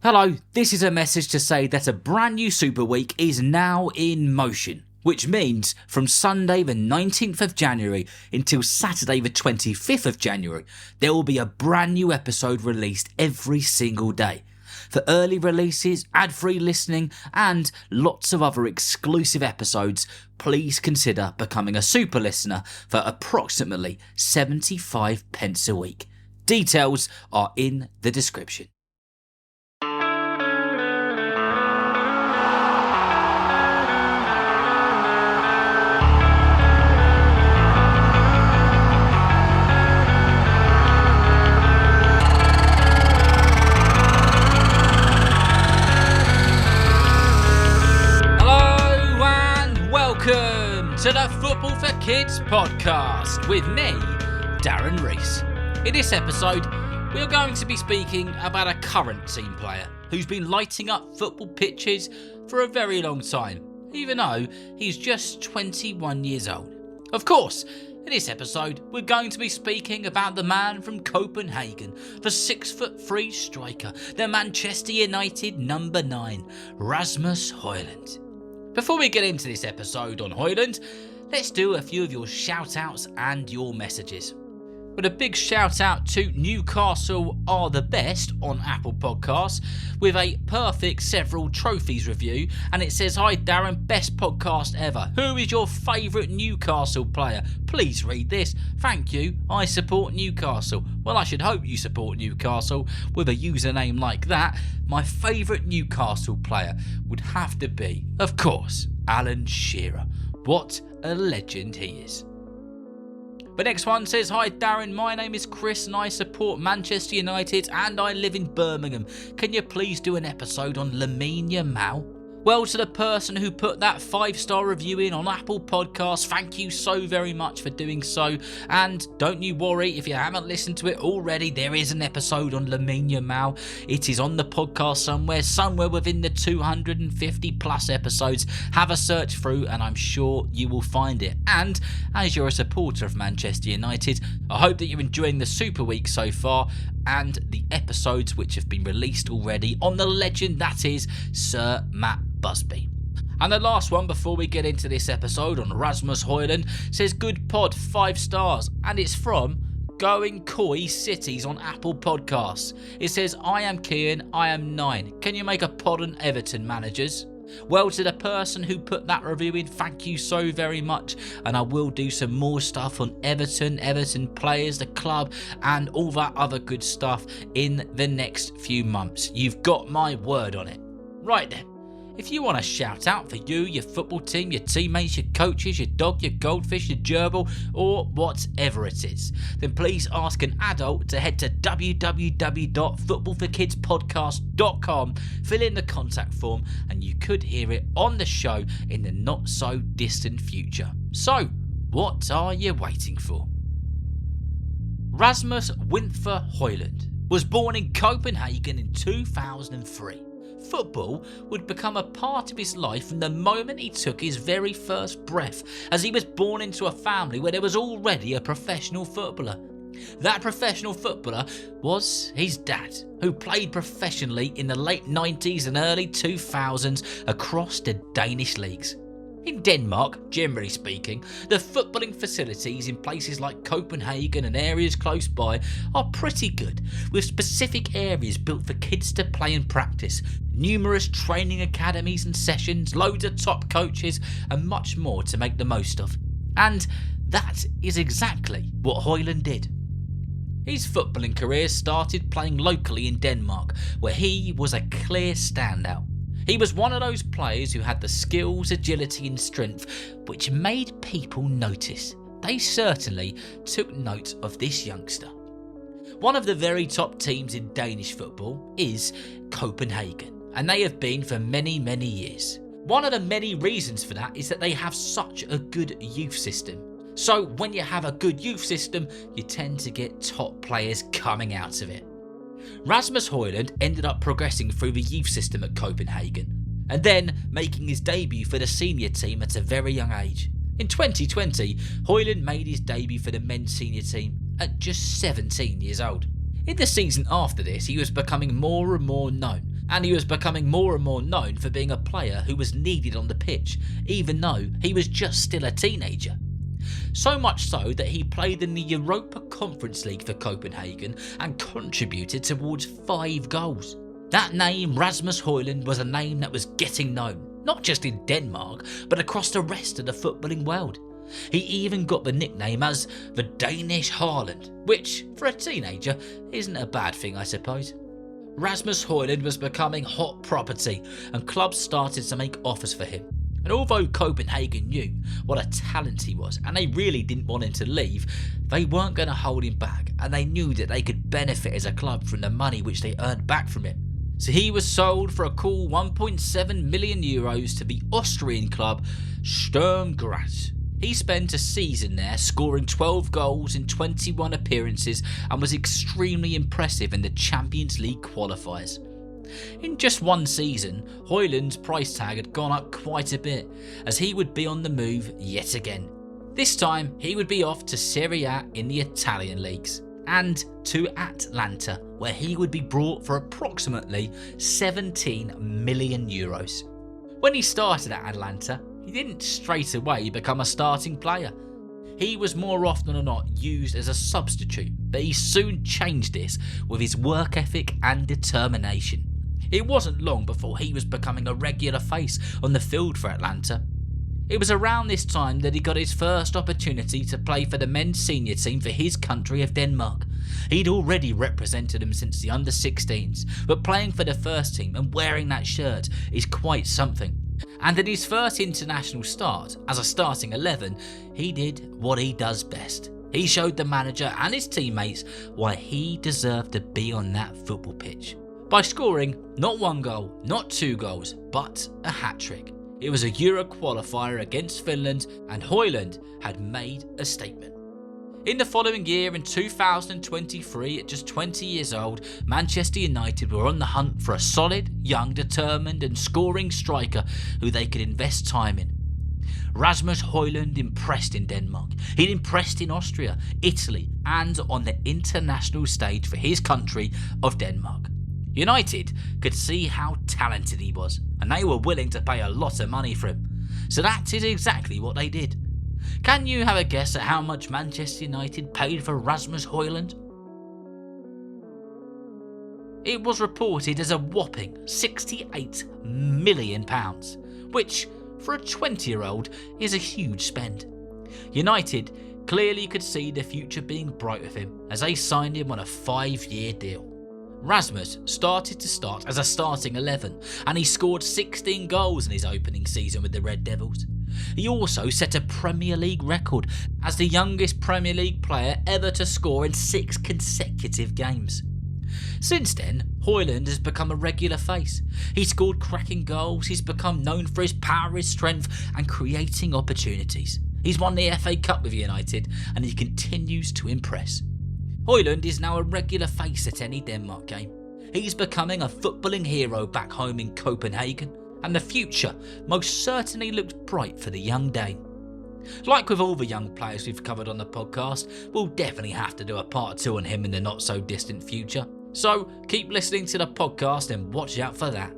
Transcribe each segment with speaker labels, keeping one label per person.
Speaker 1: Hello, this is a message to say that a brand new Super Week is now in motion, which means from Sunday the 19th of January until Saturday the 25th of January, there will be a brand new episode released every single day. For early releases, ad-free listening and lots of other exclusive episodes, please consider becoming a super listener for approximately 75 pence a week. Details are in the description. To the Football for Kids podcast with me, Darren Rees. In this episode, we are going to be speaking about a current team player who's been lighting up football pitches for a very long time, even though he's just 21 years old. Of course, in this episode, we're going to be speaking about the man from Copenhagen, the 6'3" striker, the Manchester United number 9, Rasmus Højlund. Before we get into this episode on Højlund, let's do a few of your shout-outs and your messages. With a big shout-out to Newcastle Are The Best on Apple Podcasts with a perfect several trophies review, and it says, "Hi Darren, best podcast ever. Who is your favourite Newcastle player? Please read this. Thank you, I support Newcastle." Well, I should hope you support Newcastle with a username like that. My favourite Newcastle player would have to be, of course, Alan Shearer. What a legend he is. The next one says, "Hi Darren, my name is Chris and I support Manchester United and I live in Birmingham. Can you please do an episode on Lamine Yamal?" Well, to the person who put that 5-star review in on Apple Podcasts, thank you so very much for doing so. And don't you worry, if you haven't listened to it already, there is an episode on Lamine Yamal. It is on the podcast somewhere within the 250 plus episodes. Have a search through and I'm sure you will find it. And as you're a supporter of Manchester United, I hope that you're enjoying the Super Week so far and the episodes which have been released already on the legend that is Sir Matt Busby. And the last one before we get into this episode on Rasmus Højlund says, "Good pod, 5 stars," and it's from Going Coy Cities on Apple Podcasts. It says, "I am Kian, I am 9. Can you make a pod on Everton managers?" Well, to the person who put that review in, thank you so very much, and I will do some more stuff on Everton players, the club, and all that other good stuff in the next few months. You've got my word on it. Right then, if you want a shout out for you, your football team, your teammates, your coaches, your dog, your goldfish, your gerbil, or whatever it is, then please ask an adult to head to www.footballforkidspodcast.com, fill in the contact form, and you could hear it on the show in the not so distant future. So, what are you waiting for? Rasmus Højlund was born in Copenhagen in 2003. Football would become a part of his life from the moment he took his very first breath, as he was born into a family where there was already a professional footballer. That professional footballer was his dad, who played professionally in the late 90s and early 2000s across the Danish leagues. In Denmark, generally speaking, the footballing facilities in places like Copenhagen and areas close by are pretty good, with specific areas built for kids to play and practice, numerous training academies and sessions, loads of top coaches, and much more to make the most of. And that is exactly what Højlund did. His footballing career started playing locally in Denmark, where he was a clear standout. He was one of those players who had the skills, agility and strength which made people notice. They certainly took note of this youngster. One of the very top teams in Danish football is Copenhagen, and they have been for many, many years. One of the many reasons for that is that they have such a good youth system. So when you have a good youth system, you tend to get top players coming out of it. Rasmus Højlund ended up progressing through the youth system at Copenhagen, and then making his debut for the senior team at a very young age. In 2020, Højlund made his debut for the men's senior team at just 17 years old. In the season after this, he was becoming more and more known, and he was becoming more and more known for being a player who was needed on the pitch, even though he was just still a teenager. So much so that he played in the Europa Conference League for Copenhagen and contributed towards 5 goals. That name, Rasmus Højlund, was a name that was getting known, not just in Denmark, but across the rest of the footballing world. He even got the nickname as the Danish Haaland, which, for a teenager, isn't a bad thing, I suppose. Rasmus Højlund was becoming hot property, and clubs started to make offers for him. And although Copenhagen knew what a talent he was, and they really didn't want him to leave, they weren't going to hold him back, and they knew that they could benefit as a club from the money which they earned back from him. So he was sold for a cool €1.7 million to the Austrian club Sturm Graz. He spent a season there, scoring 12 goals in 21 appearances, and was extremely impressive in the Champions League qualifiers. In just one season, Højlund's price tag had gone up quite a bit, as he would be on the move yet again. This time, he would be off to Serie A in the Italian leagues, and to Atlanta, where he would be brought for approximately €17 million. When he started at Atlanta, he didn't straight away become a starting player. He was more often than not used as a substitute, but he soon changed this with his work ethic and determination. It wasn't long before he was becoming a regular face on the field for Atlanta. It was around this time that he got his first opportunity to play for the men's senior team for his country of Denmark. He'd already represented them since the under-16s, but playing for the first team and wearing that shirt is quite something. And in his first international start, as a starting 11, he did what he does best. He showed the manager and his teammates why he deserved to be on that football pitch, by scoring not 1 goal, not 2 goals, but a hat-trick. It was a Euro qualifier against Finland, and Højlund had made a statement. In the following year, in 2023, at just 20 years old, Manchester United were on the hunt for a solid, young, determined and scoring striker who they could invest time in. Rasmus Højlund impressed in Denmark. He'd impressed in Austria, Italy and on the international stage for his country of Denmark. United could see how talented he was, and they were willing to pay a lot of money for him. So that is exactly what they did. Can you have a guess at how much Manchester United paid for Rasmus Højlund? It was reported as a whopping £68 million, which, for a 20-year-old, is a huge spend. United clearly could see the future being bright with him, as they signed him on a 5-year deal. Rasmus started as a starting 11, and he scored 16 goals in his opening season with the Red Devils. He also set a Premier League record as the youngest Premier League player ever to score in 6 consecutive games. Since then, Højlund has become a regular face. He scored cracking goals, he's become known for his power, his strength and creating opportunities. He's won the FA Cup with United and he continues to impress. Højlund is now a regular face at any Denmark game. He's becoming a footballing hero back home in Copenhagen, and the future most certainly looks bright for the young Dane. Like with all the young players we've covered on the podcast, we'll definitely have to do a part 2 on him in the not so distant future. So keep listening to the podcast and watch out for that.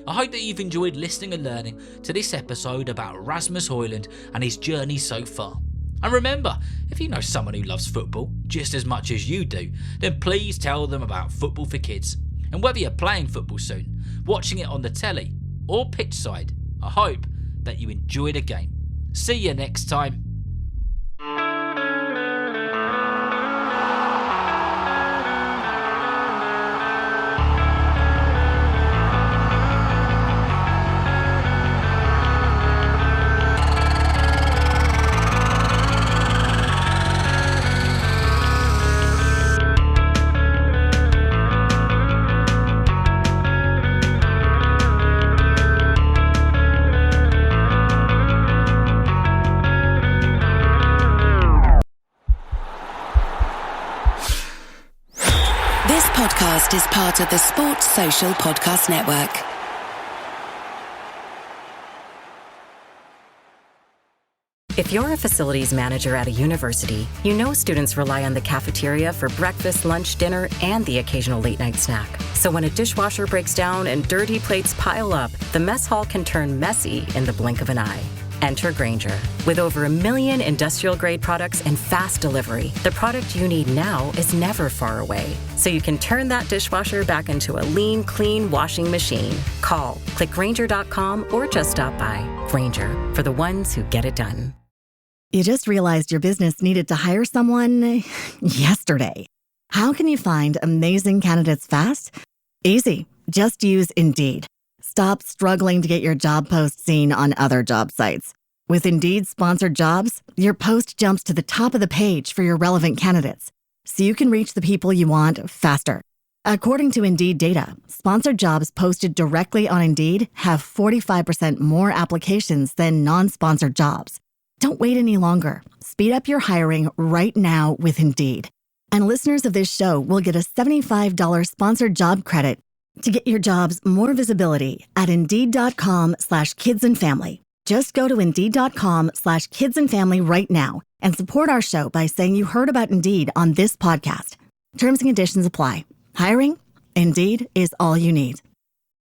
Speaker 1: I hope that you've enjoyed listening and learning to this episode about Rasmus Højlund and his journey so far. And remember, if you know someone who loves football just as much as you do, then please tell them about Football for Kids. And whether you're playing football soon, watching it on the telly or pitch side, I hope that you enjoy the game. See you next time.
Speaker 2: Podcast is part of the Sports Social Podcast Network.
Speaker 3: If you're a facilities manager at a university, you know students rely on the cafeteria for breakfast, lunch, dinner, and the occasional late-night snack. So when a dishwasher breaks down and dirty plates pile up, the mess hall can turn messy in the blink of an eye. Enter Grainger. With over 1 million industrial-grade products and fast delivery, the product you need now is never far away. So you can turn that dishwasher back into a lean, clean washing machine. Call, click Grainger.com, or just stop by. Grainger, for the ones who get it done.
Speaker 4: You just realized your business needed to hire someone yesterday. How can you find amazing candidates fast? Easy. Just use Indeed. Stop struggling to get your job post seen on other job sites. With Indeed sponsored jobs, your post jumps to the top of the page for your relevant candidates, so you can reach the people you want faster. According to Indeed data, sponsored jobs posted directly on Indeed have 45% more applications than non-sponsored jobs. Don't wait any longer. Speed up your hiring right now with Indeed. And listeners of this show will get a $75 sponsored job credit to get your jobs more visibility at Indeed.com/kidsandfamily. Just go to Indeed.com/kidsandfamily right now and support our show by saying you heard about Indeed on this podcast. Terms and conditions apply. Hiring? Indeed is all you need.